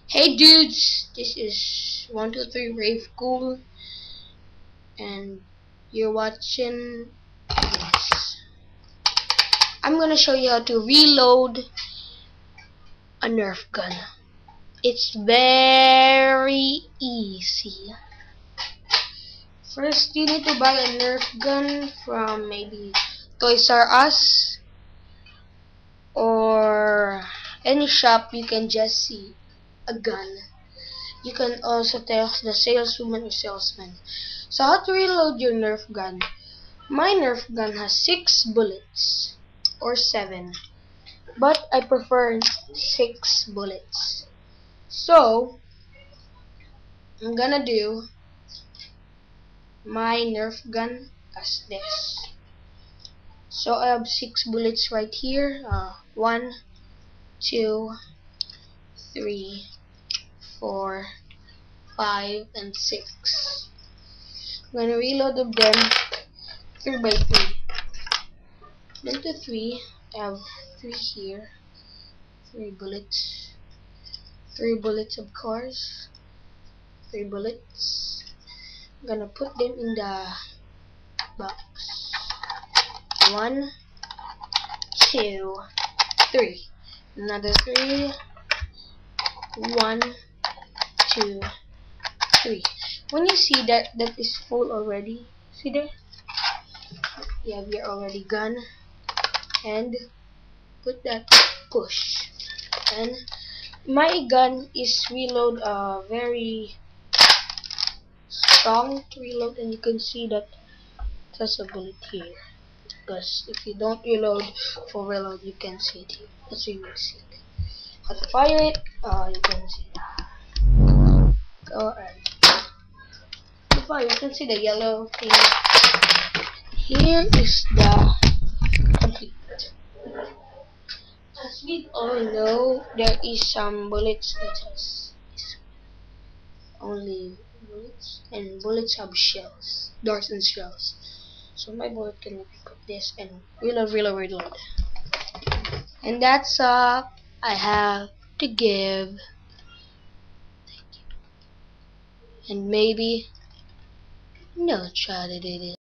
Hey dudes, this is 123 Rave Cool, and you're watching this. I'm gonna show you how to reload a Nerf gun. It's very easy. First, you need to buy a Nerf gun from maybe Toys R Us or any shop you can just see a gun. You can also tell the saleswoman or salesman. So how to reload your Nerf gun? My Nerf gun has 6 bullets or 7, but I prefer 6 bullets. So I'm gonna do my Nerf gun as this. So I have 6 bullets right here. 1, 2, 3, 4, 5, and 6. I'm gonna reload them 3 by 3. Then to 3, I have 3 here. 3 bullets. 3 bullets, of course. 3 bullets. I'm gonna put them in the box. 1, 2, 3. Another 3. 1, 2, 3. When you see that is full already, see there? You have your already gun, and put that push. And my gun is reload very strong to reload, and you can see that there's a bullet here. Because if you don't reload for reload, you can see it here. As you will see it. How to fire it? You can see that. So to fire, you can see the yellow thing. Here is the complete. As we all know, there is some bullets that has only bullets, and bullets have shells, darts and shells. So my bullet can put this and reload. And that's all I have to give. And maybe no try to do this.